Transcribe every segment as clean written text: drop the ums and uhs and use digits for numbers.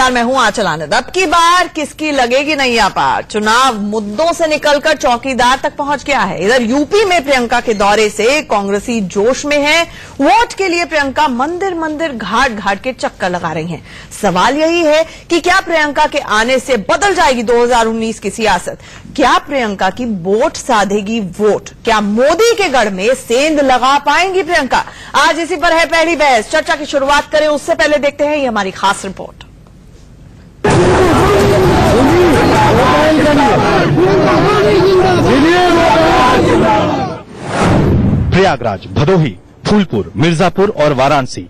नमस्कार, मैं हूं आंचल आनंद। अब की बार किसकी लगेगी नैया पार? चुनाव मुद्दों से निकलकर चौकीदार तक पहुंच गया है। इधर यूपी में प्रियंका के दौरे से कांग्रेसी जोश में है। वोट के लिए प्रियंका मंदिर मंदिर घाट घाट के चक्कर लगा रही हैं। सवाल यही है कि क्या प्रियंका के आने से बदल जाएगी 2019 की सियासत? क्या प्रियंका की वोट साधेगी वोट? क्या मोदी के गढ़ में सेंध लगा पाएंगी प्रियंका? आज इसी पर है पहली बहस। चर्चा की शुरुआत करें उससे पहले देखते हैं ये हमारी खास रिपोर्ट। प्रयागराज, भदोही, फूलपुर, मिर्जापुर और वाराणसी,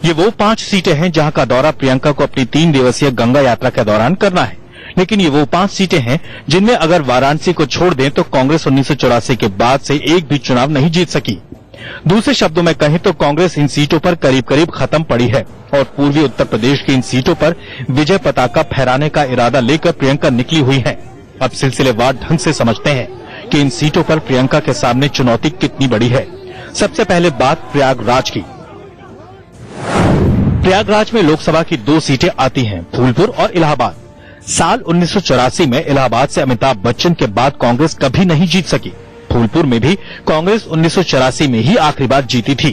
ये वो 5 सीटें हैं जहां का दौरा प्रियंका को अपनी 3 दिवसीय गंगा यात्रा के दौरान करना है। लेकिन ये वो 5 सीटें हैं जिनमें अगर वाराणसी को छोड़ दें तो कांग्रेस 1984 के बाद से एक भी चुनाव नहीं जीत सकी। दूसरे शब्दों में कहें तो कांग्रेस इन सीटों पर करीब करीब खत्म पड़ी है और पूर्वी उत्तर प्रदेश की इन सीटों पर विजय पताका फहराने का इरादा लेकर प्रियंका निकली हुई है। अब सिलसिलेवार ढंग से समझते हैं कि इन सीटों पर प्रियंका के सामने चुनौती कितनी बड़ी है। सबसे पहले बात प्रयागराज की। प्रयागराज में लोकसभा की 2 सीटें आती हैं, फूलपुर और इलाहाबाद। साल 1984 में इलाहाबाद से अमिताभ बच्चन के बाद कांग्रेस कभी नहीं जीत सकी। फूलपुर में भी कांग्रेस 1984 में ही आखिरी बार जीती थी।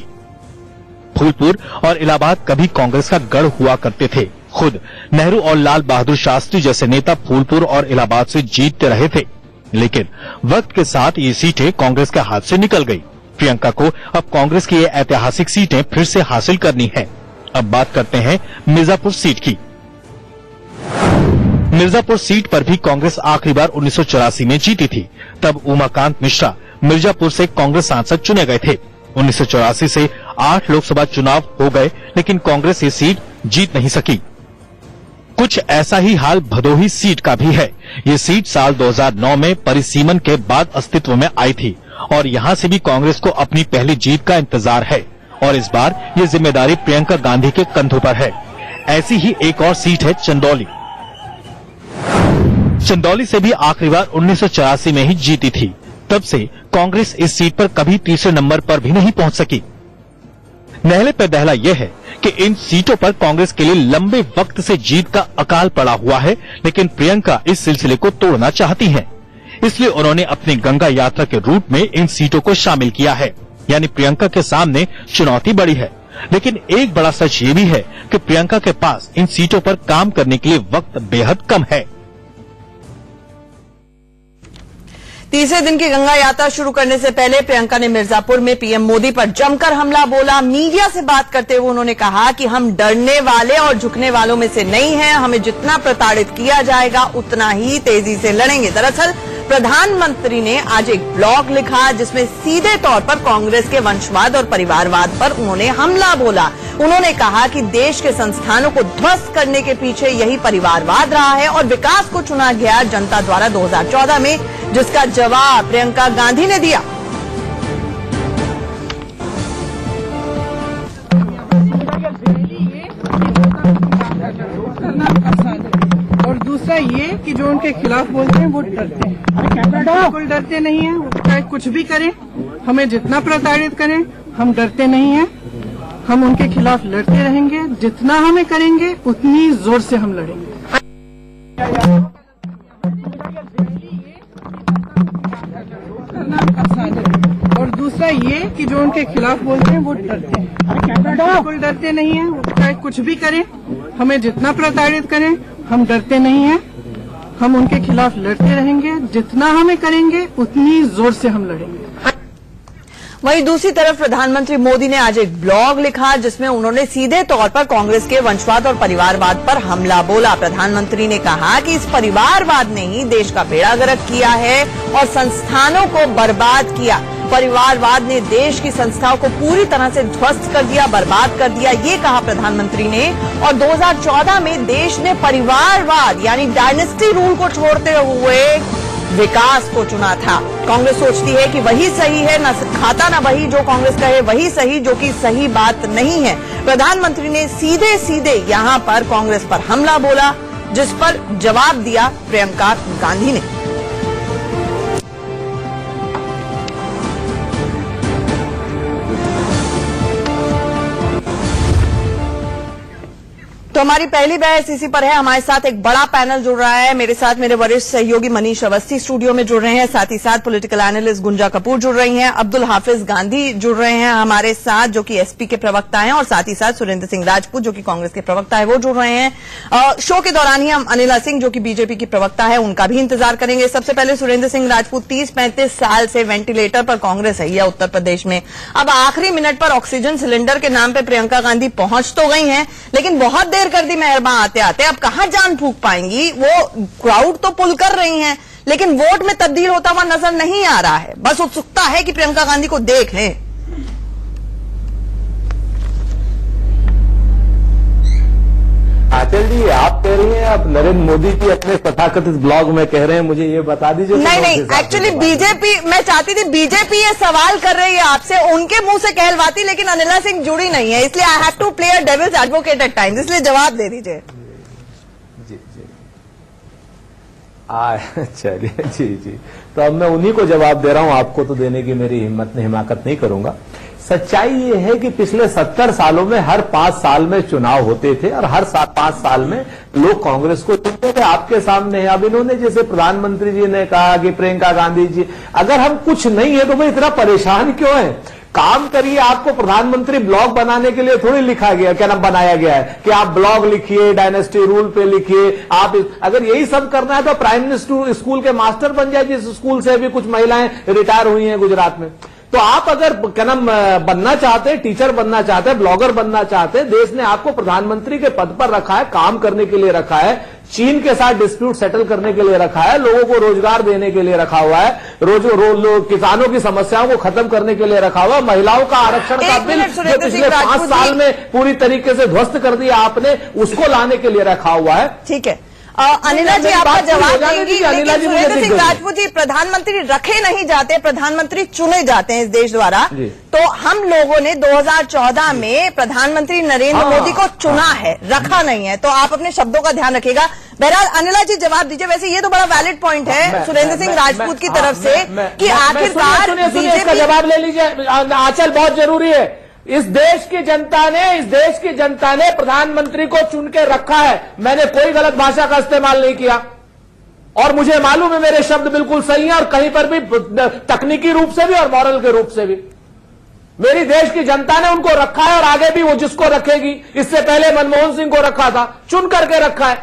फूलपुर और इलाहाबाद कभी कांग्रेस का गढ़ हुआ करते थे। खुद नेहरू और लाल बहादुर शास्त्री जैसे नेता फूलपुर और इलाहाबाद से जीतते रहे थे। लेकिन वक्त के साथ ये सीटें कांग्रेस के हाथ से निकल गई। प्रियंका को अब कांग्रेस की ये ऐतिहासिक सीटें फिर से हासिल करनी है। अब बात करते हैं मिर्जापुर सीट की। मिर्जापुर सीट पर भी कांग्रेस आखिरी बार 1984 में जीती थी। तब उमाकांत मिश्रा मिर्जापुर से कांग्रेस सांसद चुने गए थे। 1984 से 8 लोकसभा चुनाव हो गए लेकिन कांग्रेस ये सीट जीत नहीं सकी। कुछ ऐसा ही हाल भदोही सीट का भी है। ये सीट साल 2009 में परिसीमन के बाद अस्तित्व में आई थी और यहां से भी कांग्रेस को अपनी पहली जीत का इंतजार है और इस बार ये जिम्मेदारी प्रियंका गांधी के कंधों पर है। ऐसी ही एक और सीट है चंदौली। चंदौली से भी आखिरी बार 1984 में ही जीती थी। तब से कांग्रेस इस सीट पर कभी तीसरे नंबर पर भी नहीं पहुंच सकी। नहले पे दहला यह है कि इन सीटों पर कांग्रेस के लिए लंबे वक्त से जीत का अकाल पड़ा हुआ है, लेकिन प्रियंका इस सिलसिले को तोड़ना चाहती हैं। इसलिए उन्होंने अपनी गंगा यात्रा के रूट में इन सीटों को शामिल किया है। यानी प्रियंका के सामने चुनौती बड़ी है। लेकिन एक बड़ा सच ये भी है कि प्रियंका के पास इन सीटों पर काम करने के लिए वक्त बेहद कम है। तीसरे दिन की गंगा यात्रा शुरू करने से पहले प्रियंका ने मिर्जापुर में पीएम मोदी पर जमकर हमला बोला। मीडिया से बात करते हुए उन्होंने कहा कि हम डरने वाले और झुकने वालों में से नहीं हैं। हमें जितना प्रताड़ित किया जाएगा उतना ही तेजी से लड़ेंगे। दरअसल प्रधानमंत्री ने आज एक ब्लॉग लिखा जिसमें सीधे तौर पर कांग्रेस के वंशवाद और परिवारवाद पर उन्होंने हमला बोला। उन्होंने कहा कि देश के संस्थानों को ध्वस्त करने के पीछे यही परिवारवाद रहा है और विकास को चुना गया जनता द्वारा 2014 में, जिसका जवाब प्रियंका गांधी ने दिया। और दूसरा ये कि जो उनके खिलाफ बोलते हैं वो डरते हैं। बिल्कुल डरते नहीं है। चाहे कुछ भी करें, हमें जितना प्रताड़ित करें, हम डरते नहीं हैं। हम उनके खिलाफ लड़ते रहेंगे। जितना हमें करेंगे उतनी जोर से हम लड़ेंगे। और दूसरा ये कि जो उनके खिलाफ बोलते हैं वो डरते हैं। बिल्कुल डरते नहीं है। चाहे कुछ भी करें, हमें जितना प्रताड़ित करें, हम डरते नहीं हैं। हम उनके खिलाफ लड़ते रहेंगे। जितना हमें करेंगे उतनी जोर से हम लड़ेंगे। वहीं दूसरी तरफ प्रधानमंत्री मोदी ने आज एक ब्लॉग लिखा जिसमें उन्होंने सीधे तौर पर कांग्रेस के वंशवाद और परिवारवाद पर हमला बोला। प्रधानमंत्री ने कहा कि इस परिवारवाद ने ही देश का बेड़ा गर्क किया है और संस्थानों को बर्बाद किया। परिवारवाद ने देश की संस्थाओं को पूरी तरह से ध्वस्त कर दिया, बर्बाद कर दिया, ये कहा प्रधानमंत्री ने। और 2014 में देश ने परिवारवाद यानी डायनेस्टी रूल को छोड़ते हुए विकास को चुना था। कांग्रेस सोचती है कि वही सही है, न खाता न वही, जो कांग्रेस कहे वही सही, जो कि सही बात नहीं है। प्रधानमंत्री ने सीधे सीधे यहां पर कांग्रेस पर हमला बोला, जिस पर जवाब दिया प्रियंका गांधी ने। तो हमारी पहली बहस इसी पर है। हमारे साथ एक बड़ा पैनल जुड़ रहा है। मेरे साथ मेरे वरिष्ठ सहयोगी मनीष अवस्थी स्टूडियो में जुड़ रहे हैं, साथ ही साथ पॉलिटिकल एनालिस्ट गुंजा कपूर जुड़ रही हैं, अब्दुल हाफिज गांधी जुड़ रहे हैं हमारे साथ जो कि एसपी के प्रवक्ता हैं, और साथ ही साथ सुरेंद्र सिंह राजपूत जो कि कांग्रेस के प्रवक्ता है वो जुड़ रहे हैं। शो के दौरान ही हम अनिला सिंह जो कि बीजेपी की प्रवक्ता है उनका भी इंतजार करेंगे। सबसे पहले सुरेंद्र सिंह राजपूत, 30-35 साल से वेंटिलेटर पर कांग्रेस है उत्तर प्रदेश में। अब आखिरी मिनट पर ऑक्सीजन सिलेंडर के नाम पर प्रियंका गांधी पहुंच तो गई हैं, लेकिन बहुत देर कर दी मेहरबान आते आते। अब कहां जान फूंक पाएंगी? वो क्राउड तो पुल कर रही हैं, लेकिन वोट में तब्दील होता हुआ नजर नहीं आ रहा है। बस उत्सुकता है कि प्रियंका गांधी को देख लें। आचल जी, आप कह रही हैं, अब नरेंद्र मोदी जी अपने तथाकथित ब्लॉग में कह रहे हैं, मुझे ये बता दीजिए। नहीं, एक्चुअली बीजेपी, मैं चाहती थी बीजेपी ये सवाल कर रही है आपसे, उनके मुंह से कहलवाती, लेकिन अनिला सिंह जुड़ी नहीं है, इसलिए I have to play a devil's advocate at times, इसलिए जवाब दे दीजिए। जी चलिए, जी तो अब मैं उन्हीं को जवाब दे रहा हूं, आपको तो देने की मेरी हिमाकत नहीं करूंगा। सच्चाई ये है कि पिछले 70 सालों में हर 5 साल में चुनाव होते थे और हर 5 साल में लोग कांग्रेस को चुनते थे। आपके सामने है। अब इन्होंने जैसे प्रधानमंत्री जी ने कहा कि प्रियंका गांधी जी, अगर हम कुछ नहीं है तो भाई इतना परेशान क्यों है? काम करिए। आपको प्रधानमंत्री ब्लॉग बनाने के लिए थोड़ी लिखा गया, क्या नाम बनाया गया है कि आप ब्लॉग लिखिए, डायनेस्टी रूल पे लिखिए। आप अगर यही सब करना है तो प्राइम मिनिस्टर स्कूल के मास्टर बन जाए, जिस स्कूल से भी कुछ महिलाएं रिटायर हुई हैं गुजरात में। तो आप अगर क्या नाम बनना चाहते हैं, टीचर बनना चाहते हैं, ब्लॉगर बनना चाहते हैं, देश ने आपको प्रधानमंत्री के पद पर रखा है, काम करने के लिए रखा है, चीन के साथ डिस्प्यूट सेटल करने के लिए रखा है, लोगों को रोजगार देने के लिए रखा हुआ है, किसानों की समस्याओं को खत्म करने के लिए रखा हुआ है, महिलाओं का आरक्षण का बिल जो पिछले 5 साल में पूरी तरीके से ध्वस्त कर दिया आपने, उसको लाने के लिए रखा हुआ है। ठीक है, अनिला जी आपका जवाब देंगी, लेकिन सुरेंद्र सिंह राजपूत जी, प्रधानमंत्री रखे नहीं जाते, प्रधानमंत्री चुने जाते हैं इस देश द्वारा। तो हम लोगों ने 2014 में प्रधानमंत्री नरेंद्र मोदी को चुना है, रखा नहीं है, तो आप अपने शब्दों का ध्यान रखिएगा। बहरहाल अनिला जी जवाब दीजिए। वैसे ये तो बड़ा वैलिड पॉइंट है सुरेंद्र सिंह राजपूत की तरफ से कि आखिरकार बीजेपी जवाब ले लीजिए। आंचल, बहुत जरूरी है। इस देश की जनता ने प्रधानमंत्री को चुन के रखा है। मैंने कोई गलत भाषा का इस्तेमाल नहीं किया और मुझे मालूम है मेरे शब्द बिल्कुल सही हैं, और कहीं पर भी तकनीकी रूप से भी और मॉरल के रूप से भी मेरी देश की जनता ने उनको रखा है और आगे भी वो जिसको रखेगी। इससे पहले मनमोहन सिंह को रखा था, चुन करके रखा है।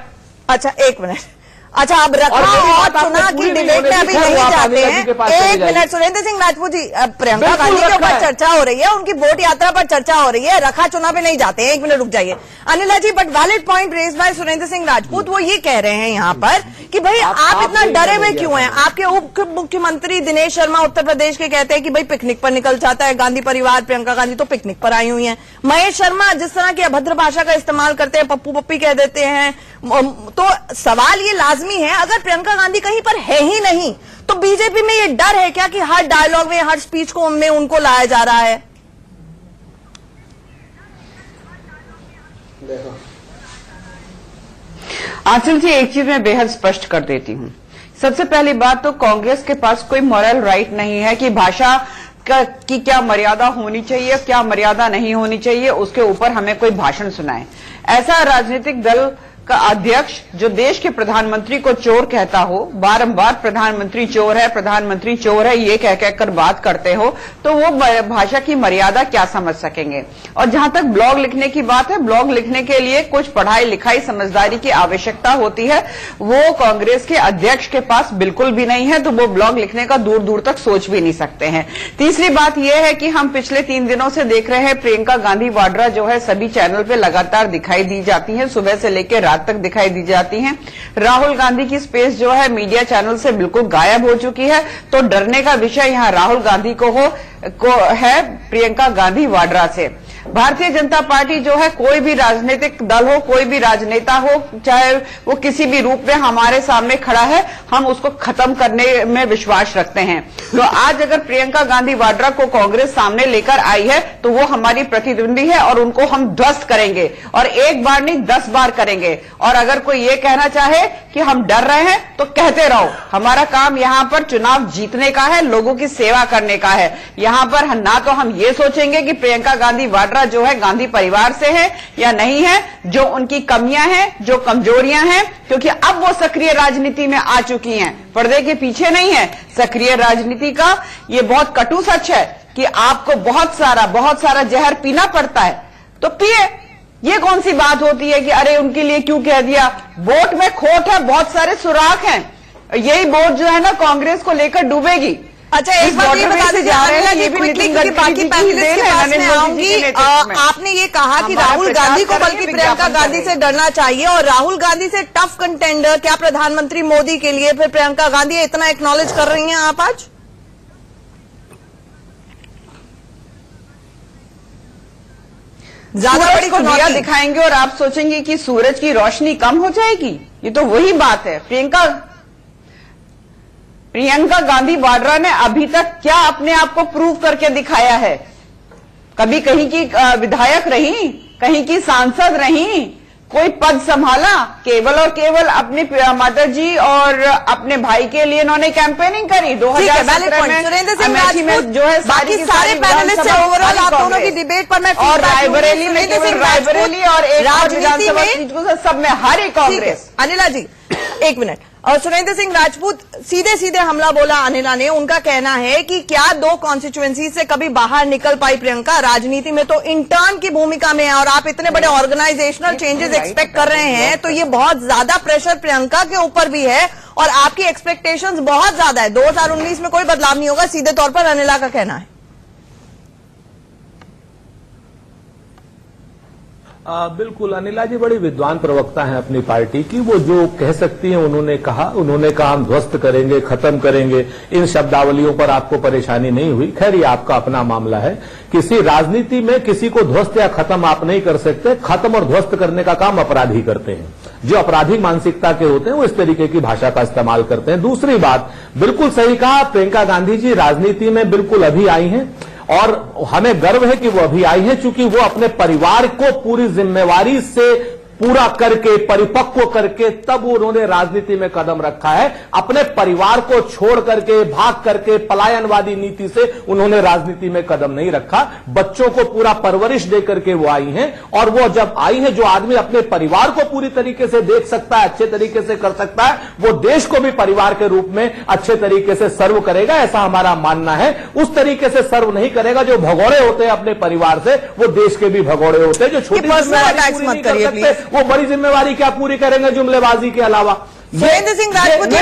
अच्छा, एक मिनट। अच्छा, अब रखा और चुना की डिबेट में अभी नहीं जाते हैं। एक मिनट सुरेंद्र सिंह राजपूत जी, प्रियंका गांधी के ऊपर चर्चा हो रही है, उनकी वोट यात्रा पर चर्चा हो रही है, रखा चुना पे नहीं जाते हैं। एक मिनट रुक जाइए Anila ji. But valid point raise by Surendra Singh Rajput, वो ये कह रहे हैं यहाँ पर कि भाई आप इतना डरे हुए क्यों हैं? आपके उप मुख्यमंत्री दिनेश शर्मा उत्तर प्रदेश के कहते हैं कि भाई पिकनिक पर निकल जाता है गांधी परिवार, प्रियंका गांधी तो पिकनिक पर आई हुई है। महेश शर्मा जिस तरह की अभद्र भाषा का इस्तेमाल करते हैं, पप्पू पप्पी कह देते हैं। तो सवाल ये लाजमी है, अगर प्रियंका गांधी कहीं पर है ही नहीं तो बीजेपी में ये डर है क्या कि हर डायलॉग में, हर स्पीच को में उनको लाया जा रहा है? आंचल जी, एक चीज मैं बेहद स्पष्ट कर देती हूं। सबसे पहली बात तो कांग्रेस के पास कोई मॉरल राइट नहीं है कि भाषा की क्या मर्यादा होनी चाहिए, क्या मर्यादा नहीं होनी चाहिए, उसके ऊपर हमें कोई भाषण सुनाए। ऐसा राजनीतिक दल का अध्यक्ष जो देश के प्रधानमंत्री को चोर कहता हो, बारंबार प्रधानमंत्री चोर है, प्रधानमंत्री चोर है, ये कह कर बात करते हो, तो वो भाषा की मर्यादा क्या समझ सकेंगे? और जहां तक ब्लॉग लिखने की बात है, ब्लॉग लिखने के लिए कुछ पढ़ाई लिखाई समझदारी की आवश्यकता होती है, वो कांग्रेस के अध्यक्ष के पास बिल्कुल भी नहीं है, तो वो ब्लॉग लिखने का दूर दूर तक सोच भी नहीं सकते हैं। तीसरी बात यह है कि हम पिछले 3 दिनों से देख रहे हैं प्रियंका गांधी वाड्रा जो है सभी चैनल पे लगातार दिखाई दी जाती है, सुबह से लेकर तक दिखाई दी जाती हैं। राहुल गांधी की स्पेस जो है मीडिया चैनल से बिल्कुल गायब हो चुकी है, तो डरने का विषय यहां राहुल गांधी को है प्रियंका गांधी वाड्रा से। भारतीय जनता पार्टी जो है, कोई भी राजनीतिक दल हो, कोई भी राजनेता हो, चाहे वो किसी भी रूप में हमारे सामने खड़ा है, हम उसको खत्म करने में विश्वास रखते हैं। तो आज अगर प्रियंका गांधी वाड्रा को कांग्रेस सामने लेकर आई है तो वो हमारी प्रतिद्वंदी है और उनको हम ध्वस्त करेंगे, और एक बार नहीं 10 बार करेंगे। और अगर कोई ये कहना चाहे कि हम डर रहे हैं तो कहते रहो, हमारा काम यहां पर चुनाव जीतने का है, लोगों की सेवा करने का है। यहां पर ना तो हम ये सोचेंगे कि प्रियंका गांधी वाड्रा वाड्रा जो है गांधी परिवार से है या नहीं है, जो उनकी कमियां हैं, जो कमजोरियां हैं, क्योंकि अब वो सक्रिय राजनीति में आ चुकी हैं, पर्दे के पीछे नहीं है। सक्रिय राजनीति का ये बहुत कटु सच है कि आपको बहुत सारा जहर पीना पड़ता है, तो पिए। ये कौन सी बात होती है कि अरे उनके लिए क्यों कह दिया। वोट में खोट है, बहुत सारे सुराख हैं, यही वोट जो है ना कांग्रेस को लेकर डूबेगी। अच्छा, एक बात ये बता दीजिए ये भी क्विकली, क्योंकि बाकी पैनलिस्ट के पास में आऊंगी। आपने ये कहा कि राहुल गांधी को बल्कि प्रियंका गांधी से डरना चाहिए, और राहुल गांधी से टफ कंटेंडर क्या प्रधानमंत्री मोदी के लिए फिर प्रियंका गांधी, इतना एक्नॉलेज कर रही हैं आप आज? ज्यादा बड़ी को दिया दिखाएंगे और आप सोचेंगे कि सूरज की रोशनी कम हो जाएगी। ये तो वही बात है। प्रियंका गांधी वाड्रा ने अभी तक क्या अपने आप को प्रूव करके दिखाया है? कभी कहीं की विधायक रही, कहीं की सांसद रही, कोई पद संभाला? केवल और केवल अपनी माता जी और अपने भाई के लिए इन्होंने कैंपेनिंग करी। 2017 में अमेठी में जो है बाकी सारे पैनलिस्ट से ओवरऑल आप दोनों की डिबेट पर मैं और रायबरेली में, रायबरेली और एक विधानसभा सीट को सब में हर एक कांग्रेस। अनिला जी एक मिनट। और सुरेंद्र सिंह राजपूत सीधे सीधे हमला बोला अनिला ने। उनका कहना है कि क्या 2 कॉन्स्टिट्यूएंसी से कभी बाहर निकल पाई प्रियंका? राजनीति में तो इंटर्न की भूमिका में है और आप इतने बड़े ऑर्गेनाइजेशनल चेंजेस एक्सपेक्ट कर रहे हैं, तो ये बहुत ज्यादा प्रेशर प्रियंका के ऊपर भी है और आपकी एक्सपेक्टेशंस बहुत ज्यादा है। 2019 में कोई बदलाव नहीं होगा, सीधे तौर पर अनिला का कहना है। बिल्कुल, अनिला जी बड़ी विद्वान प्रवक्ता हैं अपनी पार्टी की। वो जो कह सकती हैं उन्होंने कहा हम ध्वस्त करेंगे, खत्म करेंगे। इन शब्दावलियों पर आपको परेशानी नहीं हुई। खैर, ये आपका अपना मामला है। किसी राजनीति में किसी को ध्वस्त या खत्म आप नहीं कर सकते। खत्म और ध्वस्त करने का काम अपराधी करते हैं। जो आपराधिक मानसिकता के होते हैं वो इस तरीके की भाषा का इस्तेमाल करते हैं। दूसरी बात, बिल्कुल सही कहा, प्रियंका गांधी जी राजनीति में बिल्कुल अभी आई हैं और हमें गर्व है कि वो अभी आई है, क्योंकि वो अपने परिवार को पूरी जिम्मेवारी से पूरा करके, परिपक्व करके तब उन्होंने राजनीति में कदम रखा है। अपने परिवार को छोड़ करके, भाग करके, पलायनवादी नीति से उन्होंने राजनीति में कदम नहीं रखा। बच्चों को पूरा परवरिश दे करके वो आई हैं, और वो जब आई हैं, जो आदमी अपने परिवार को पूरी तरीके से देख सकता है, अच्छे तरीके से कर सकता है, वो देश को भी परिवार के रूप में अच्छे तरीके से सर्व करेगा, ऐसा हमारा मानना है। उस तरीके से सर्व नहीं करेगा जो भगोड़े होते हैं अपने परिवार से, वो देश के भी भगोड़े होते हैं। जो छोटी वो बड़ी जिम्मेवारी क्या पूरी करेंगे जुमलेबाजी के अलावा? सुरेंद्र सिंह राजपूत जब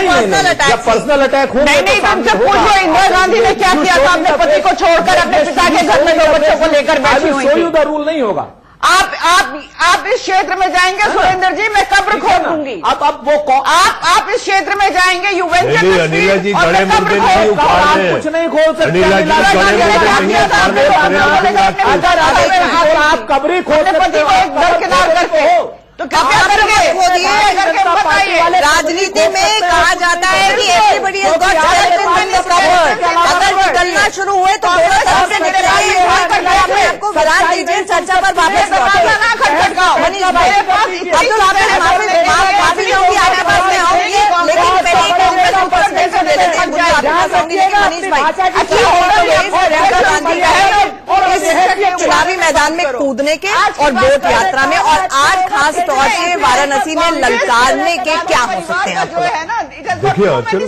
पर्सनल अटैक हो, नहीं, तुमसे पूछो इंदिरा गांधी ने क्या किया था अपने पति को छोड़कर अपने पिता के घर में 2 बच्चों को लेकर बैठी हुई थी। द रूल नहीं होगा। आप इस क्षेत्र में जाएंगे सुरेंद्र जी, मैं कब्र खोद दूंगी। आप इस क्षेत्र में जाएंगे, यू वेंचर अनिला जी बड़े मुद्दे नहीं उठा रहे हैं। कुछ नहीं खोल सकते। आप कब्री खोदने पति को एक दरकिनार करके तो राजनीति में कहा जाता है कि everybody has got skeleton in the cupboard. अगर निकलना शुरू हुए तो थोड़ा सा से निकलिए। आपको विराम दीजिए, चर्चा पर वापस लौटिए। मनीष भाई, अब्दुल माफी चाहूंगी, आपके पास में आऊंगी, लेकिन पहले कांग्रेस को पर्सनल से ले लेते हैं। मुझे आपके पास आऊंगी, मनीष भाई, प्रियंका गांधी इस चुनावी मैदान में कूदने के और वोट यात्रा में, और आज खास तौर से वाराणसी में ललकारने के क्या हो सकते हैं आपको? देखिए अचल,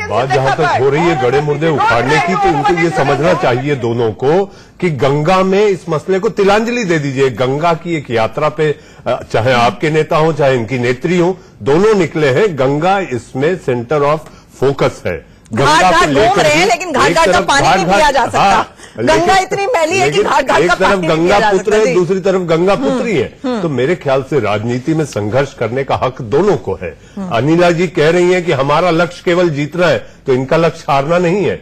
बात जहां तक हो रही है गड़े मुर्दे उखाड़ने की, तो उनको ये समझना चाहिए दोनों को कि गंगा में इस मसले को तिलांजलि दे दीजिए। गंगा की एक यात्रा पे चाहे आपके नेता हो चाहे इनकी नेत्री हो, दोनों निकले हैं। गंगा इसमें सेंटर ऑफ फोकस है। घाट घाट घूम रहे हैं, लेकिन घाट घाट का पानी नहीं पिया जा सकता। गंगा इतनी मैली है कि घाट घाट का पानी नहीं पिया जा सकता। एक तरफ गंगा पुत्र है, दूसरी तरफ गंगा पुत्री है। तो मेरे ख्याल से राजनीति में संघर्ष करने का हक दोनों को है। अनिला जी कह रही हैं कि हमारा लक्ष्य केवल जीतना है, तो इनका लक्ष्य हारना नहीं है।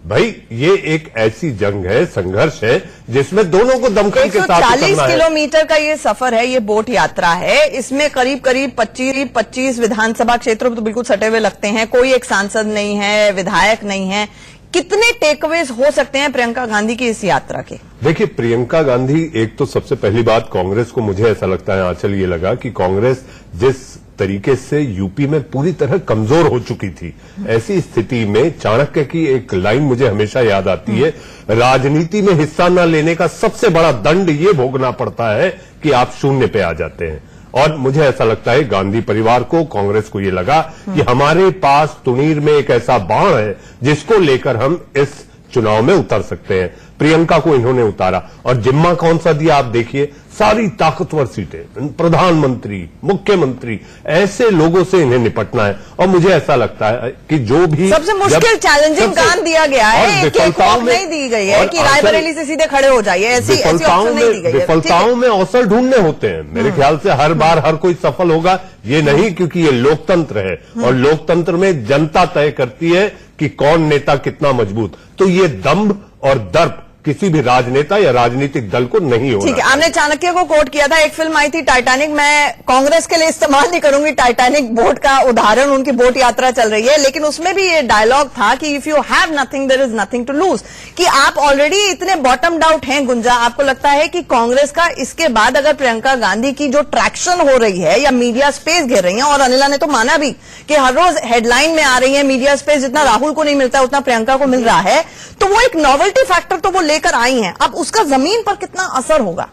भाई ये एक ऐसी जंग है, संघर्ष है, जिसमें दोनों को दमखम के साथ 140 किलोमीटर का ये सफर है, ये बोट यात्रा है। इसमें करीब 25 विधानसभा क्षेत्र तो बिल्कुल सटे हुए लगते हैं। कोई एक सांसद नहीं है, विधायक नहीं है। कितने टेकअवेज हो सकते हैं प्रियंका गांधी की इस यात्रा के? देखिए, प्रियंका गांधी, एक तो सबसे पहली बात कांग्रेस को, मुझे ऐसा लगता है आंचल, ये लगा कि कांग्रेस जिस तरीके से यूपी में पूरी तरह कमजोर हो चुकी थी। ऐसी स्थिति में चाणक्य की एक लाइन मुझे हमेशा याद आती है, राजनीति में हिस्सा न लेने का सबसे बड़ा दंड ये भोगना पड़ता है कि आप शून्य पे आ जाते हैं। और मुझे ऐसा लगता है गांधी परिवार को, कांग्रेस को ये लगा कि हमारे पास तुनीर में एक ऐसा बाण है जिसको लेकर हम इस चुनाव में उतर सकते हैं। प्रियंका को इन्होंने उतारा और जिम्मा कौन सा दिया आप देखिए, सारी ताकतवर सीटें, प्रधानमंत्री, मुख्यमंत्री, ऐसे लोगों से इन्हें निपटना है। और मुझे ऐसा लगता है कि जो भी सबसे मुश्किल चैलेंजिंग काम दिया गया है, एक वोट नहीं दी गई है कि रायबरेली से सीधे खड़े हो जाइए, ऐसी ऑप्शन नहीं दी गई है। विफलताओं में अवसर ढूंढने होते हैं। मेरे ख्याल से हर बार हर कोई सफल होगा ये नहीं, क्योंकि ये लोकतंत्र है और लोकतंत्र में जनता तय करती है कि कौन नेता कितना मजबूत। तो ये दंभ और दर्प किसी भी राजनेता या राजनीतिक दल को नहीं होना। ठीक है, आपने चाणक्य को कोट किया था, एक फिल्म आई थी टाइटैनिक, मैं कांग्रेस के लिए इस्तेमाल नहीं करूंगी टाइटैनिक बोट का उदाहरण, उनकी बोट यात्रा चल रही है, लेकिन उसमें भी ये डायलॉग था कि if you have nothing there is nothing to lose, कि आप ऑलरेडी इतने बॉटम आउट हैं। गुंजा, आपको लगता है कि कांग्रेस का इसके बाद अगर प्रियंका गांधी की जो ट्रैक्शन हो रही है या मीडिया स्पेस घेर रही है, और अनिला ने तो माना भी कि हर रोज हेडलाइन में आ रही है, मीडिया स्पेस जितना राहुल को नहीं मिलता उतना प्रियंका को मिल रहा है, तो वो एक नॉवेल्टी फैक्टर तो वो लेकर आई हैं, अब उसका जमीन पर कितना असर होगा?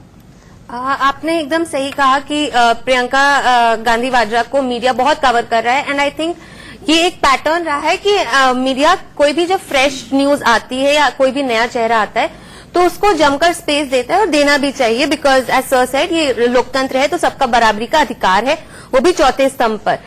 आपने एकदम सही कहा कि प्रियंका गांधी वाड्रा को मीडिया बहुत कवर कर रहा है, एंड आई थिंक ये एक पैटर्न रहा है कि मीडिया कोई भी जब फ्रेश न्यूज आती है या कोई भी नया चेहरा आता है तो उसको जमकर स्पेस देता है, और देना भी चाहिए, बिकॉज एज सर सेड ये लोकतंत्र है तो सबका बराबरी का अधिकार है, वो भी चौथे स्तंभ पर।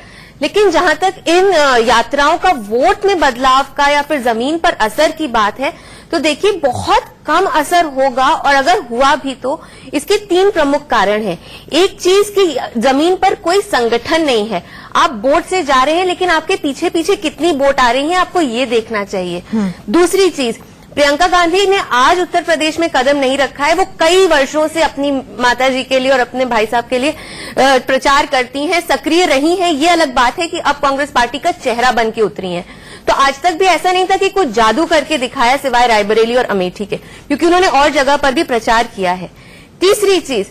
लेकिन जहां तक इन यात्राओं का वोट में बदलाव का या फिर जमीन पर असर की बात है, तो देखिए बहुत कम असर होगा, और अगर हुआ भी तो इसके 3 प्रमुख कारण हैं। एक चीज कि जमीन पर कोई संगठन नहीं है, आप वोट से जा रहे हैं लेकिन आपके पीछे पीछे कितनी वोट आ रही है आपको ये देखना चाहिए। दूसरी चीज, प्रियंका गांधी ने आज उत्तर प्रदेश में कदम नहीं रखा है, वो कई वर्षों से अपनी माताजी के लिए और अपने भाई साहब के लिए प्रचार करती हैं, सक्रिय रही हैं। ये अलग बात है कि अब कांग्रेस पार्टी का चेहरा बन के उतरी हैं। तो आज तक भी ऐसा नहीं था कि कुछ जादू करके दिखाया सिवाय रायबरेली और अमेठी के, क्योंकि उन्होंने और जगह पर भी प्रचार किया है। तीसरी चीज,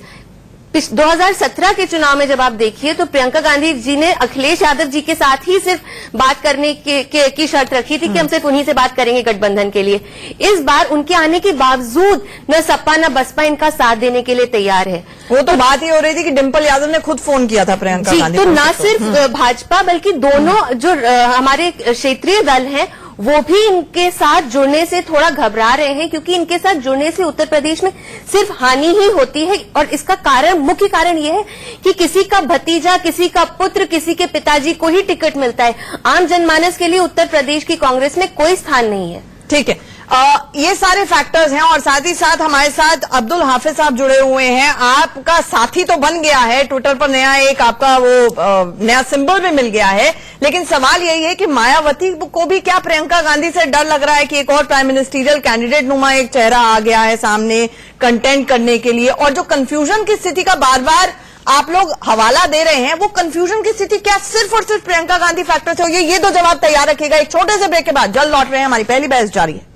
2017 के चुनाव में जब आप देखिए तो प्रियंका गांधी जी ने अखिलेश यादव जी के साथ ही सिर्फ बात करने की शर्त रखी थी कि हम सिर्फ उन्हीं से बात करेंगे गठबंधन के लिए। इस बार उनके आने के बावजूद न सपा न बसपा इनका साथ देने के लिए तैयार है। वो तो बात ही हो रही थी कि डिंपल यादव ने खुद फोन किया था प्रियंका गांधी तो न सिर्फ भाजपा बल्कि दोनों जो हमारे क्षेत्रीय दल हैं वो भी इनके साथ जुड़ने से थोड़ा घबरा रहे हैं, क्योंकि इनके साथ जुड़ने से उत्तर प्रदेश में सिर्फ हानि ही होती है। और इसका कारण, मुख्य कारण यह है कि किसी का भतीजा, किसी का पुत्र, किसी के पिताजी को ही टिकट मिलता है। आम जनमानस के लिए उत्तर प्रदेश की कांग्रेस में कोई स्थान नहीं है। ठीक है, ये सारे फैक्टर्स हैं, और साथ ही साथ हमारे साथ अब्दुल हाफिज साहब जुड़े हुए हैं। आपका साथी तो बन गया है, ट्विटर पर नया एक आपका वो नया सिंबल भी मिल गया है, लेकिन सवाल यही है कि मायावती को भी क्या प्रियंका गांधी से डर लग रहा है कि एक और प्राइम मिनिस्टरियल कैंडिडेट नुमा एक चेहरा आ गया है सामने कंटेंट करने के लिए, और जो कंफ्यूजन की स्थिति का बार बार आप लोग हवाला दे रहे हैं, वो कंफ्यूजन की स्थिति क्या सिर्फ और सिर्फ प्रियंका गांधी फैक्टर से होगी? ये 2 जवाब तैयार रखिएगा, एक छोटे से ब्रेक के बाद जल्द लौट रहे हैं, हमारी पहली बहस जारी है।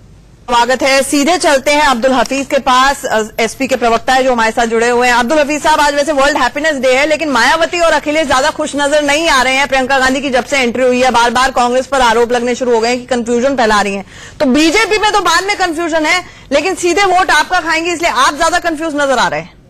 स्वागत है, सीधे चलते हैं अब्दुल हफीज के पास, एसपी के प्रवक्ता है जो हमारे साथ जुड़े हुए हैं। अब्दुल हफीज साहब, आज वैसे वर्ल्ड हैप्पीनेस डे है, लेकिन मायावती और अखिलेश ज्यादा खुश नजर नहीं आ रहे हैं। प्रियंका गांधी की जब से एंट्री हुई है बार बार कांग्रेस पर आरोप लगने शुरू हो गए कि कंफ्यूजन फैला रही है। तो बीजेपी में तो बाद में कंफ्यूजन है, लेकिन सीधे वोट आपका खाएंगे, इसलिए आप ज्यादा कंफ्यूज नजर आ रहे हैं।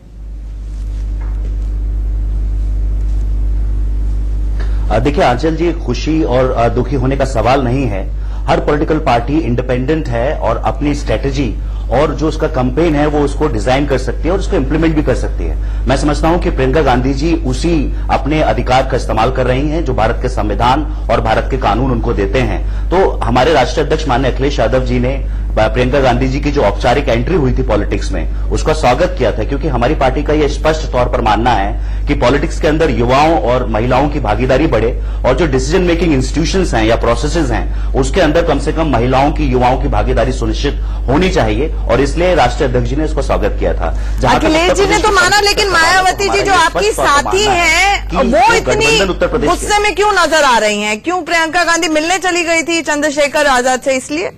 देखिए आंचल जी, खुशी और दुखी होने का सवाल नहीं है। हर पॉलिटिकल पार्टी इंडिपेंडेंट है और अपनी स्ट्रेटेजी और जो उसका कैंपेन है वो उसको डिजाइन कर सकती है और उसको इंप्लीमेंट भी कर सकती है। मैं समझता हूं कि प्रियंका गांधी जी उसी अपने अधिकार का इस्तेमाल कर रही हैं जो भारत के संविधान और भारत के कानून उनको देते हैं। तो हमारे राष्ट्रीय अध्यक्ष माननीय अखिलेश यादव जी ने प्रियंका गांधी जी की जो औपचारिक एंट्री हुई थी पॉलिटिक्स में, उसका स्वागत किया था, क्योंकि हमारी पार्टी का यह स्पष्ट तौर पर मानना है कि पॉलिटिक्स के अंदर युवाओं और महिलाओं की भागीदारी बढ़े, और जो डिसीजन मेकिंग इंस्टीट्यूशंस हैं या प्रोसेसेस हैं उसके अंदर कम से कम महिलाओं की, युवाओं की भागीदारी सुनिश्चित होनी चाहिए, और इसलिए राष्ट्रीय अध्यक्ष जी ने इसको स्वागत किया था। अखिलेश जी ने तो माना, लेकिन मायावती जी जो आपकी साथी हैं वो इतनी गुस्से में क्यों नजर आ रही हैं? क्यों प्रियंका गांधी मिलने चली गई थी चंद्रशेखर आजाद से, इसलिए?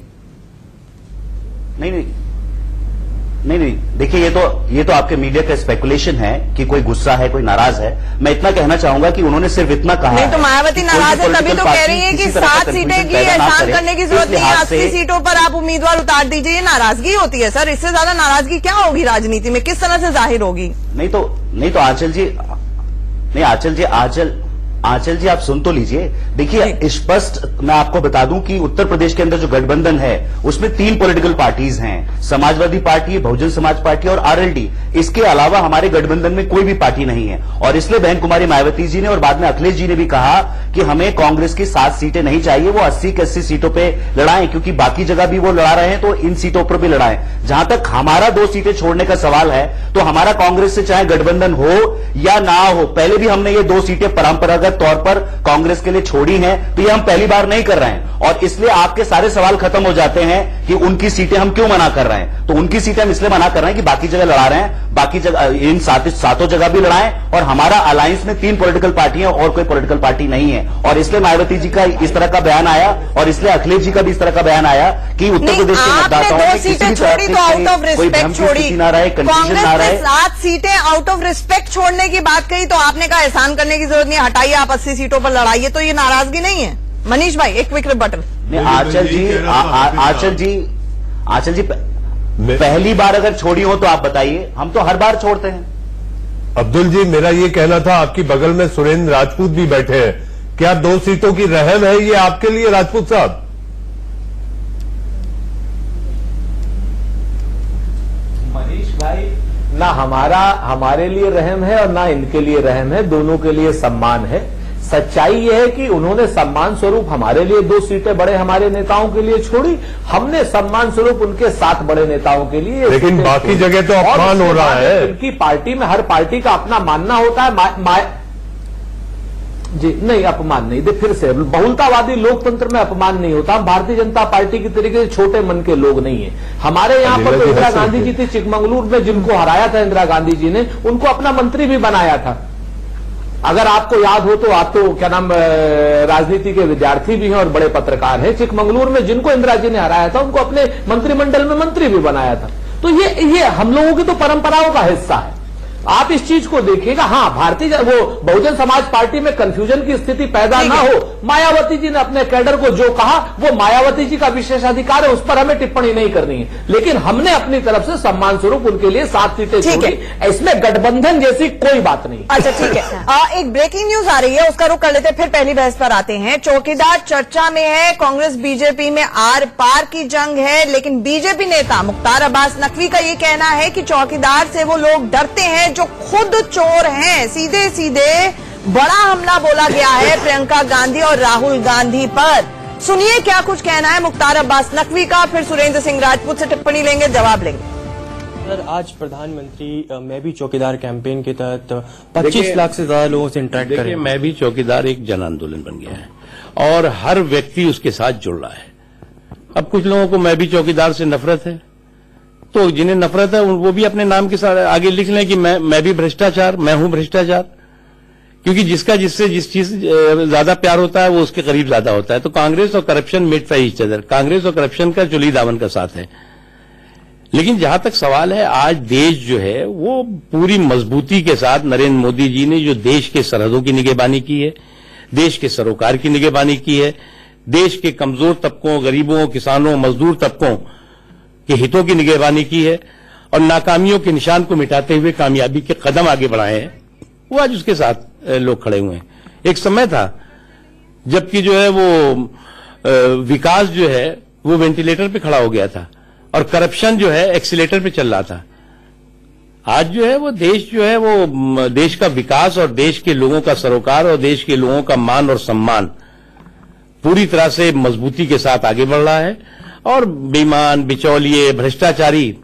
नहीं, नहीं, देखिए ये तो आपके मीडिया का स्पेकुलेशन है कि कोई गुस्सा है, कोई नाराज है। मैं इतना कहना चाहूंगा कि उन्होंने सिर्फ इतना कहा नहीं तो मायावती कि कोई नाराज है, तभी political तो कह party रही है कि किसी तरह का 7 सीटें confusion की पैदा ना एहसान करे। करने की इस जरूरत नहीं है, लिहाज से 80 सीटों पर आप उम्मीदवार उतार दीजिए। ये नाराजगी होती है सर, इससे ज्यादा नाराजगी क्या होगी राजनीति में, किस तरह से जाहिर होगी? नहीं तो आंचल जी आप सुन तो लीजिए। देखिए स्पष्ट मैं आपको बता दूं कि उत्तर प्रदेश के अंदर जो गठबंधन है उसमें 3 पॉलिटिकल पार्टीज हैं, समाजवादी पार्टी, बहुजन समाज पार्टी और आरएलडी। इसके अलावा हमारे गठबंधन में कोई भी पार्टी नहीं है और इसलिए बहन कुमारी मायावती जी ने और बाद में अखिलेश जी ने भी कहा कि हमें कांग्रेस की 7 सीटें नहीं चाहिए, वो 80 की 80 सीटों पर लड़ाएं, क्योंकि बाकी जगह भी वो लड़ा रहे हैं तो इन सीटों पर भी लड़ाएं। जहां तक हमारा 2 सीटें छोड़ने का सवाल है तो हमारा कांग्रेस से चाहे गठबंधन हो या ना हो, पहले भी हमने ये 2 सीटें परंपरागत तौर पर कांग्रेस के लिए छोड़ी हैं, तो ये हम पहली बार नहीं कर रहे हैं और इसलिए आपके सारे सवाल खत्म हो जाते हैं कि उनकी सीटें हम क्यों मना कर रहे हैं। तो उनकी सीटें हम इसलिए मना कर रहे हैं कि बाकी जगह लड़ा रहे हैं, बाकी जगह इन सातों जगह भी लड़ाएं और हमारा अलायंस में 3 पॉलिटिकल पार्टियां और कोई पॉलिटिकल पार्टी नहीं है। और इसलिए मायावती जी का इस तरह का बयान आया और इसलिए अखिलेश जी का भी इस तरह का बयान आया कि उत्तर प्रदेश के मतदाताओं में किसी भी तरह से कोई भ्रम की स्थिति ना रहे, कंफ्यूजन ना रहे। 7 सीटें आउट ऑफ रिस्पेक्ट छोड़ने की बात कही तो आपने कहा एहसान करने की जरूरत नहीं, हटाइए, आप 80 सीटों पर लड़ाइए, तो ये नाराजगी नहीं है? मनीष भाई एक क्विक रिबटल। आंचल जी पहली बार अगर छोड़ी हो तो आप बताइए, हम तो हर बार छोड़ते हैं। अब्दुल जी मेरा ये कहना था, आपकी बगल में सुरेंद्र राजपूत भी बैठे हैं, क्या 2 सीटों की रहम है ये आपके लिए राजपूत साहब? मनीष भाई, ना हमारे लिए रहम है और ना इनके लिए रहम है, दोनों के लिए सम्मान है। सच्चाई यह है कि उन्होंने सम्मान स्वरूप हमारे लिए 2 सीटें बड़े हमारे नेताओं के लिए छोड़ी, हमने सम्मान स्वरूप उनके 7 बड़े नेताओं के लिए, लेकिन बाकी जगह तो अपमान हो रहा है। उनकी पार्टी में हर पार्टी का अपना मानना होता है। जी नहीं, अपमान नहीं। फिर से बहुलतावादी लोकतंत्र में अपमान नहीं होता। हम भारतीय जनता पार्टी की तरीके से छोटे मन के लोग नहीं है। हमारे यहाँ पर तो इंदिरा गांधी जी थी चिकमंगलुर में, जिनको हराया था इंदिरा गांधी जी ने, उनको अपना मंत्री भी बनाया था। अगर आपको याद हो तो आप तो क्या नाम राजनीति के विद्यार्थी भी हैं और बड़े पत्रकार हैं। चिकमंगलुर में जिनको इंदिरा जी ने हराया था उनको अपने मंत्रिमंडल में मंत्री भी बनाया था। तो ये हम लोगों की तो परंपराओं का हिस्सा है। आप इस चीज को देखिएगा। हाँ, वो बहुजन समाज पार्टी में कंफ्यूजन की स्थिति पैदा ना हो, मायावती जी ने अपने कैडर को जो कहा वो मायावती जी का विशेषाधिकार है, उस पर हमें टिप्पणी नहीं करनी है। लेकिन हमने अपनी तरफ से सम्मान स्वरूप उनके लिए 7 सीटें छोड़ी, इसमें गठबंधन जैसी कोई बात नहीं। अच्छा ठीक है। एक ब्रेकिंग न्यूज आ रही है, उसका रुख कर लेते हैं, फिर पहली बहस पर आते हैं। चौकीदार चर्चा में है, कांग्रेस बीजेपी में आर पार की जंग है, लेकिन बीजेपी नेता मुख्तार अब्बास नकवी का ये कहना है कि चौकीदार से वो लोग डरते हैं जो खुद चोर हैं। सीधे सीधे बड़ा हमला बोला गया है प्रियंका गांधी और राहुल गांधी पर। सुनिए क्या कुछ कहना है मुख्तार अब्बास नकवी का, फिर सुरेंद्र सिंह राजपूत से टिप्पणी लेंगे, जवाब लेंगे। सर, आज प्रधानमंत्री मैं भी चौकीदार कैंपेन के तहत 25 लाख से ज्यादा लोगों से इंटरेक्ट करें। मैं भी चौकीदार एक जन आंदोलन बन गया है और हर व्यक्ति उसके साथ जुड़ रहा है। अब कुछ लोगों को मैं भी चौकीदार से नफरत है, तो जिन्हें नफरत है वो भी अपने नाम के साथ आगे लिख लें कि मैं भी भ्रष्टाचार, मैं हूं भ्रष्टाचार, क्योंकि जिससे जिस चीज ज्यादा प्यार होता है वो उसके करीब ज्यादा होता है। तो कांग्रेस और corruption made for each other, Congress और करप्शन का चुली दामन का साथ है। लेकिन जहां तक सवाल है, आज देश जो है वो पूरी मजबूती के साथ नरेंद्र मोदी जी ने जो देश के सरहदों की निगहबानी की है, देश के सरोकार की निगहबानी की है, देश के कमजोर तबकों, गरीबों, किसानों, मजदूर तबकों के हितों की निगहबानी की है और नाकामियों के निशान को मिटाते हुए कामयाबी के कदम आगे बढ़ाए हैं, वो आज उसके साथ लोग खड़े हुए हैं। एक समय था जबकि जो है वो विकास जो है वो वेंटिलेटर पे खड़ा हो गया था और करप्शन जो है एक्सीलेटर पे चल रहा था। आज जो है वो देश जो है वो देश का विकास और देश के लोगों का सरोकार और देश के लोगों का मान और सम्मान पूरी तरह से मजबूती के साथ आगे बढ़ रहा है और बेईमान, बिचौलिए, भ्रष्टाचारी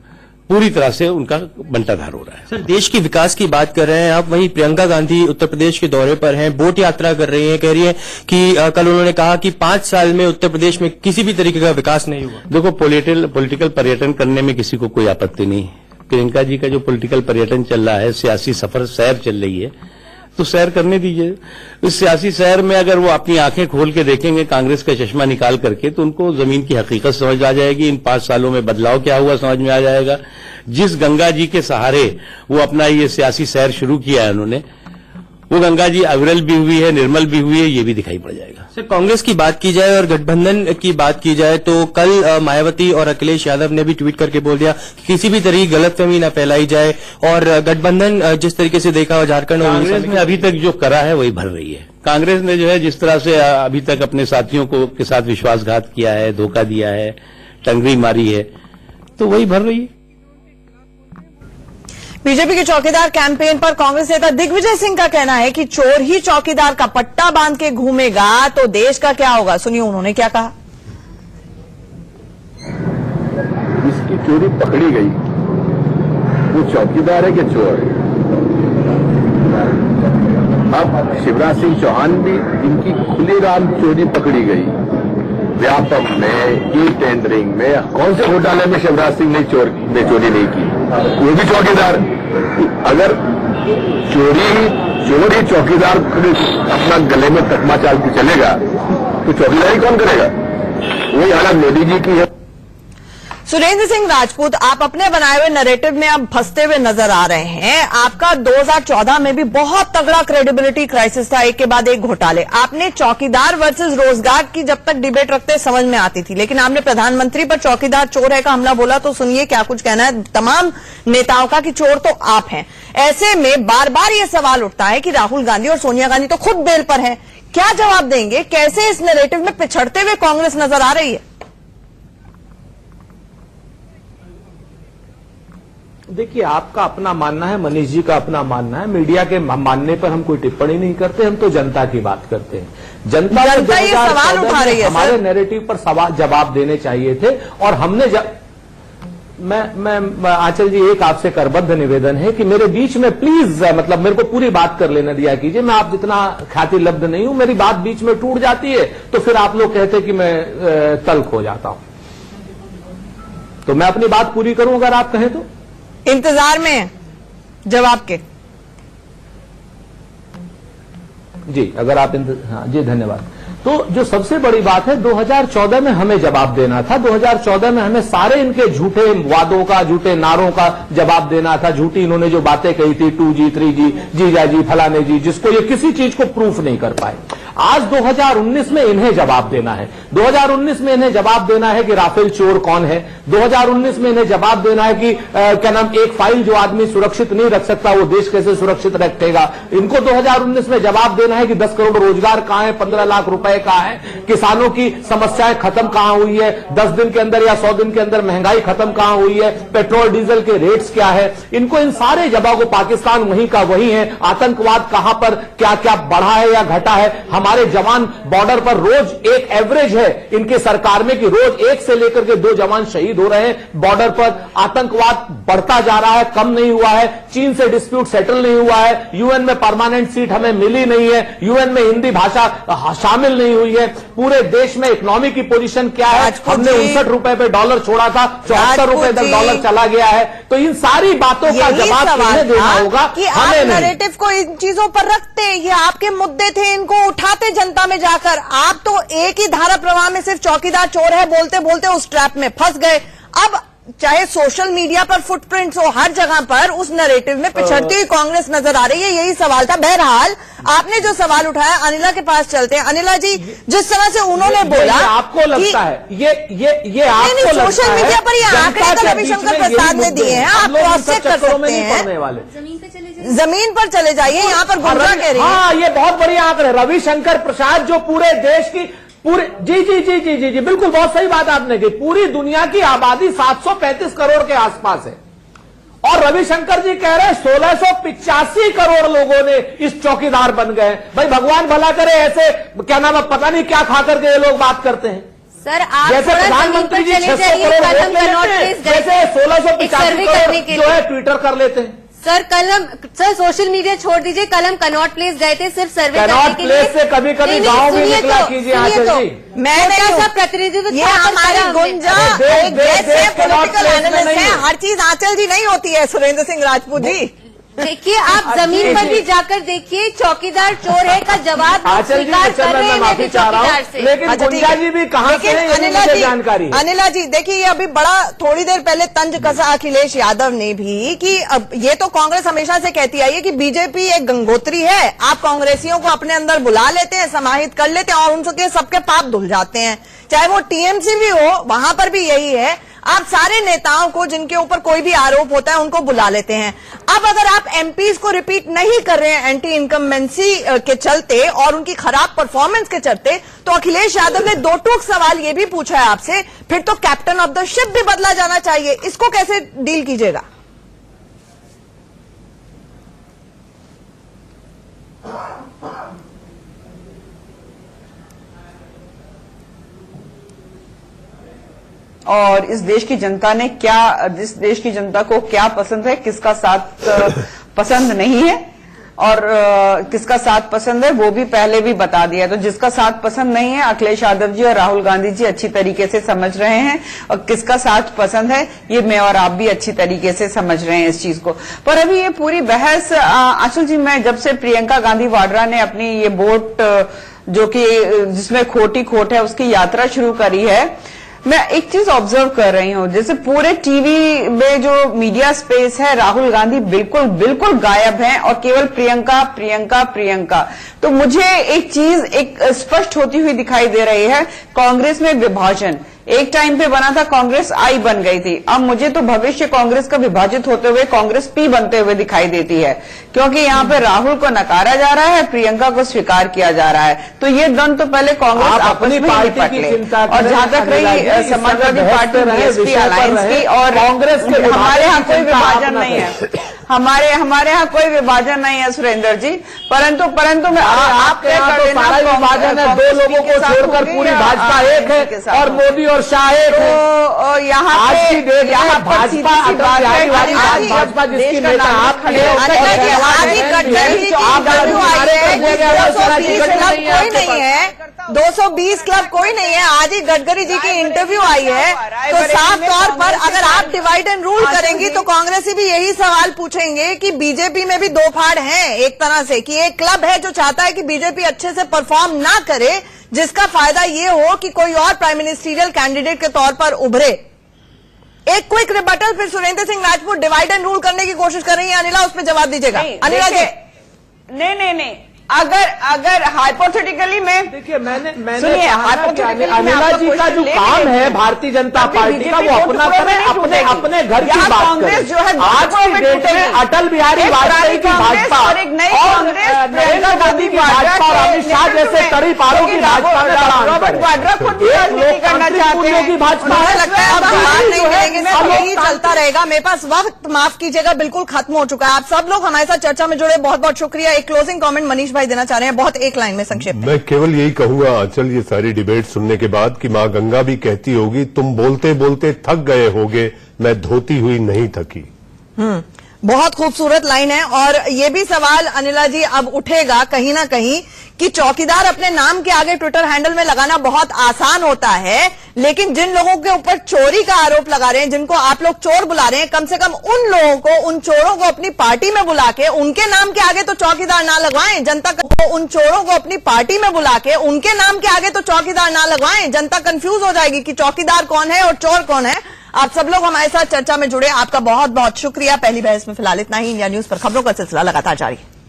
पूरी तरह से उनका बंटाधार हो रहा है। सर, देश के विकास की बात कर रहे हैं आप, वहीं प्रियंका गांधी उत्तर प्रदेश के दौरे पर हैं, बोट यात्रा कर रही हैं, कह रही हैं कि कल उन्होंने कहा कि 5 साल में उत्तर प्रदेश में किसी भी तरीके का विकास नहीं हुआ। देखो, पॉलिटिकल पर्यटन करने में किसी को कोई आपत्ति नहीं है। प्रियंका जी का जो पॉलिटिकल पर्यटन चल रहा है, सियासी सफर सैर चल रही है, तो सैर करने दीजिए। इस सियासी सैर में अगर वो अपनी आंखें खोल के देखेंगे कांग्रेस का चश्मा निकाल करके, तो उनको जमीन की हकीकत समझ आ जाएगी। इन 5 सालों में बदलाव क्या हुआ समझ में आ जाएगा। जिस गंगा जी के सहारे वो अपना ये सियासी सैर शुरू किया है उन्होंने, वो गंगा जी अविरल भी हुई है, निर्मल भी हुई है, ये भी दिखाई पड़ जाएगा। सर, कांग्रेस की बात की जाए और गठबंधन की बात की जाए तो कल मायावती और अखिलेश यादव ने भी ट्वीट करके बोल दिया कि किसी भी तरह की गलतफहमी न फैलाई जाए, और गठबंधन जिस तरीके से देखा हो झारखंड और कांग्रेस ने अभी तक जो करा है वही भर रही है। कांग्रेस ने जो है जिस तरह से अभी तक अपने साथियों को के साथ विश्वासघात किया है, धोखा दिया है, टंगरी मारी है, तो वही भर रही है। बीजेपी के चौकीदार कैंपेन पर कांग्रेस नेता दिग्विजय सिंह का कहना है कि चोर ही चौकीदार का पट्टा बांध के घूमेगा तो देश का क्या होगा। सुनिए उन्होंने क्या कहा। इसकी चोरी पकड़ी गई, वो चौकीदार है कि चोर है? अब शिवराज सिंह चौहान भी, इनकी खुलेआम चोरी पकड़ी गई। व्यापक में, ई टेंडरिंग में, कौन से घोटाले में शिवराज सिंह ने चोरी नहीं की? वो भी चौकीदार। अगर चोर ही चौकीदार अपना गले में तकमा चाल के चलेगा तो चौकीदारी कौन करेगा? वही हालत मोदी जी की है। सुरेंद्र सिंह राजपूत, आप अपने बनाए हुए नैरेटिव में अब फंसते हुए नजर आ रहे हैं। आपका 2014 में भी बहुत तगड़ा क्रेडिबिलिटी क्राइसिस था, एक के बाद एक घोटाले। आपने चौकीदार वर्सेस रोजगार की जब तक डिबेट रखते समझ में आती थी, लेकिन आपने प्रधानमंत्री पर चौकीदार चोर है का हमला बोला। तो सुनिए क्या कुछ कहना है तमाम नेताओं का कि चोर तो आप हैं। ऐसे में बार बार ये सवाल उठता है कि राहुल गांधी और सोनिया गांधी तो खुद बेल पर हैं। क्या जवाब देंगे? कैसे इस नैरेटिव में पिछड़ते हुए कांग्रेस नजर आ रही है? देखिए, आपका अपना मानना है, मनीष जी का अपना मानना है। मीडिया के मानने पर हम कोई टिप्पणी नहीं करते, हम तो जनता की बात करते हैं। जनता ये सवाल उठा रही है, हमारे नैरेटिव पर सवाल जवाब देने चाहिए थे और हमने मैं आंचल जी, एक आपसे करबद्ध निवेदन है कि मेरे बीच में प्लीज मतलब मेरे को पूरी बात कर लेना दिया कीजिए। मैं आप जितना ख्याति लब्ध नहीं हूं, मेरी बात बीच में टूट जाती है तो फिर आप लोग कहते कि मैं तल्ख हो जाता हूं। तो मैं अपनी बात पूरी करूं अगर आप कहें तो। इंतजार में है जवाब के। जी, अगर आप हाँ जी, धन्यवाद। तो जो सबसे बड़ी बात है, 2014 में हमें जवाब देना था। 2014 में हमें सारे इनके झूठे वादों का, झूठे नारों का जवाब देना था। झूठी इन्होंने जो बातें कही थी, 2G 3G, जीजा जी, फलाने जी, जिसको ये किसी चीज को प्रूफ नहीं कर पाए। आज 2019 में इन्हें जवाब देना है। 2019 में इन्हें जवाब देना है कि राफेल चोर कौन है। 2019 में इन्हें जवाब देना है कि क्या नाम, एक फाइल जो आदमी सुरक्षित नहीं रख सकता वो देश कैसे सुरक्षित रखेगा। इनको 2019 में जवाब देना है कि 10 करोड़ रोजगार कहां है, 15 लाख रुपए कहां है, किसानों की समस्याएं खत्म कहां हुई है, 10 दिन के अंदर या 100 दिन के अंदर महंगाई खत्म कहां हुई है, पेट्रोल डीजल के रेट्स क्या है। इनको इन सारे जवाबों, पाकिस्तान वहीं का वहीं है, आतंकवाद कहां पर क्या क्या बढ़ा है या घटा है। हमारे जवान बॉर्डर पर रोज एक एवरेज है इनकी सरकार में कि रोज 1 से लेकर के 2 जवान शहीद हो रहे हैं बॉर्डर पर। आतंकवाद बढ़ता जा रहा है, कम नहीं हुआ है। चीन से डिस्प्यूट सेटल नहीं हुआ है। यूएन में परमानेंट सीट हमें मिली नहीं है। यूएन में हिंदी भाषा शामिल नहीं हुई है। पूरे देश में इकोनॉमी की पोजीशन क्या है? हमने 59 रुपए पे डॉलर छोड़ा था, 74 रुपए तक डॉलर चला गया है। तो इन सारी बातों का जवाब इन्हें देना होगा, कि आप नैरेटिव को इन चीजों पर रखते, ये आपके मुद्दे थे, इनको उठाते जनता में जाकर। आप तो एक ही धारा प्रवाह में सिर्फ चौकीदार चोर है बोलते बोलते उस ट्रैप में फंस गए। अब चाहे सोशल मीडिया पर फुटप्रिंट्स हो, हर जगह पर उस नैरेटिव में पिछड़ती हुई कांग्रेस नजर आ रही है। यही सवाल था। बहरहाल आपने जो सवाल उठाया, अनिला के पास चलते हैं। अनिला जी, जिस तरह से उन्होंने बोला, आपको लगता है ये आपको सोशल मीडिया पर ये आंकड़े तो रविशंकर प्रसाद ने दिए हैं, आप क्रॉस चेक कर सकते हैं। जमीन पर चले जाइए, यहाँ पर गुमराह कह रही है। हाँ, ये बहुत बढ़िया आंकड़े। रविशंकर प्रसाद जो पूरे देश की जी बिल्कुल, बहुत सही बात आपने की। पूरी दुनिया की आबादी 735 करोड़ के आसपास है और रविशंकर जी कह रहे हैं 1685 करोड़ लोगों ने इस चौकीदार बन गए। भाई भगवान भला करे, ऐसे क्या नाम है, पता नहीं क्या खा करके ये लोग बात करते हैं। सर, आप जैसे प्रधानमंत्री जी 600 करोड़ वोट ले लेते हैं, जैसे 1685 करोड़ जो है ट्विटर कर लेते हैं। सर, कल हम सोशल मीडिया छोड़ दीजिए, कल हम कनॉट प्लेस गए थे सिर्फ सर्वे करने के लिए। प्लेस से कभी कभी गांव भी निकला कीजिए आंचल जी। मैं नहीं, प्रतिनिधित्व ये हमारी गुंजा पॉलिटिकल एनालिस्ट है। हर चीज आंचल जी नहीं होती है, सुरेंद्र सिंह राजपूत जी। देखिए, आप जमीन पर भी जाकर देखिए, चौकीदार चोर है का जवाब आंचल जी, स्वीकार कर रहे मैं हैं माफी चाह रहा चौकीदार हूँ, से। लेकिन अच्छा, ठीक गुंजा है। जी भी कहाँ से लेकिन हैं, ये मुझे जानकारी है। अनिला जी देखिए, ये अभी बड़ा थोड़ी देर पहले तंज कसा अखिलेश यादव ने भी कि अब ये तो कांग्रेस हमेशा से कहती आई है कि बीजेपी एक गंगोत्री है, आप कांग्रेसियों को अपने अंदर बुला लेते हैं, समाहित कर लेते हैं और उनके सबके पाप धुल जाते हैं। चाहे वो टीएमसी भी हो, वहां पर भी यही है, आप सारे नेताओं को जिनके ऊपर कोई भी आरोप होता है उनको बुला लेते हैं। अब अगर आप एमपीज को रिपीट नहीं कर रहे हैं एंटी इनकम्बेंसी के चलते और उनकी खराब परफॉर्मेंस के चलते, तो अखिलेश यादव ने दो टूक सवाल ये भी पूछा है आपसे, फिर तो कैप्टन ऑफ द शिप भी बदला जाना चाहिए, इसको कैसे डील कीजिएगा? और इस देश की जनता ने इस देश की जनता को क्या पसंद है, किसका साथ पसंद नहीं है और किसका साथ पसंद है वो भी पहले भी बता दिया। तो जिसका साथ पसंद नहीं है, अखिलेश यादव जी और राहुल गांधी जी अच्छी तरीके से समझ रहे हैं, और किसका साथ पसंद है ये मैं और आप भी अच्छी तरीके से समझ रहे हैं इस चीज को। पर अभी ये पूरी बहस, आंचल जी, मैं जब से प्रियंका गांधी वाड्रा ने अपनी ये वोट जो कि जिसमें खोटी खोट है उसकी यात्रा शुरू करी है, मैं एक चीज ऑब्जर्व कर रही हूं, जैसे पूरे टीवी में जो मीडिया स्पेस है, राहुल गांधी बिल्कुल बिल्कुल गायब हैं और केवल प्रियंका प्रियंका प्रियंका। तो मुझे एक चीज स्पष्ट होती हुई दिखाई दे रही है, कांग्रेस में विभाजन एक टाइम पे बना था, कांग्रेस आई बन गई थी, अब मुझे तो भविष्य कांग्रेस का विभाजित होते हुए कांग्रेस पी बनते हुए दिखाई देती है, क्योंकि यहाँ पे राहुल को नकारा जा रहा है, प्रियंका को स्वीकार किया जा रहा है। तो ये द्वंद तो पहले कांग्रेस आपस में निपट ले। और जहां तक रही समाजवादी पार्टी बीएसपी अलायंस की, और कांग्रेस के हमारे यहाँ कोई विभाजन नहीं है, हमारे यहाँ कोई विभाजन नहीं है सुरेंद्र जी, परंतु मैं आप तय कर देना, विभाजन है, दो लोगों को छोड़कर पूरी भाजपा एक है और मोदी और शाह एक है। तो यहाँ आज की डेट में यहाँ पर सीधी सी बात है, आज भाजपा जिसकी नेता आप आज ही गडकरी की इंटरव्यू आई है कि 220 क्लब कोई नहीं है, 220 क्लब कोई नहीं है, आज ही गडकरी जी की इंटरव्यू आई है। तो साफ तौर पर अगर आप डिवाइड एंड रूल करेंगी तो कांग्रेसी भी यही सवाल पूछेंगे कि बीजेपी में भी दो फाड़ हैं एक तरह से, कि एक क्लब है जो चाहता है कि बीजेपी अच्छे से परफॉर्म ना करे, जिसका फायदा ये हो कि कोई और प्राइम मिनिस्ट्रियल कैंडिडेट के तौर पर उभरे। एक क्विक रिबटल, फिर Surendra Singh Rajput divide and rule करने की कोशिश कर रही है। अनिला, उस पर जवाब दीजिएगा। अनिला जी, नहीं, अगर हाइपोथेटिकली में देखिए, मैंने सुनिए, अनिला जी का जो काम है भारतीय जनता पार्टी का, वो अपना करें, अपने घर की बात कांग्रेस जो है आज की डेट में अटल बिहारी वाजपेयी की भाजपा और एक नई कांग्रेस, नरेंद्र मोदी की भाजपा और अमित शाह जैसे कड़ी पारों की भाजपा में बड़ा अंतर है। वाड्रा खुद भी राजनीति करना चाहते हैं की भाजपा मुझे लगता है अब बाहर नहीं मिलेंगे, सब यही चलता रहेगा। मेरे पास वक्त, माफ कीजिएगा, बिल्कुल खत्म हो चुका है। आप सब लोग हमारे साथ चर्चा में जुड़े, बहुत बहुत शुक्रिया। एक क्लोजिंग कमेंट मनीष भाई देना चाह रहे हैं, बहुत एक लाइन में संक्षेप में। मैं केवल यही कहूंगा आंचल, ये सारी डिबेट सुनने के बाद कि मां गंगा भी कहती होगी, तुम बोलते बोलते थक गए होगे, मैं धोती हुई नहीं थकी। बहुत खूबसूरत लाइन है। और ये भी सवाल अनिला जी अब उठेगा कहीं ना कहीं कि चौकीदार अपने नाम के आगे ट्विटर हैंडल में लगाना बहुत आसान होता है, लेकिन जिन लोगों के ऊपर चोरी का आरोप लगा रहे हैं, जिनको आप लोग चोर बुला रहे हैं, कम से कम उन लोगों को, उन चोरों को अपनी पार्टी में बुला के उनके नाम के आगे तो चौकीदार ना लगवाएं। जनता को उन चोरों को अपनी पार्टी में बुला के उनके नाम के आगे तो चौकीदार ना लगवाएं। जनता कंफ्यूज हो जाएगी कि चौकीदार कौन है और चोर कौन है। आप सब लोग हमारे साथ चर्चा में जुड़े, आपका बहुत बहुत शुक्रिया। पहली बहस में फिलहाल इतना ही। इंडिया न्यूज पर खबरों का सिलसिला लगातार जारी है।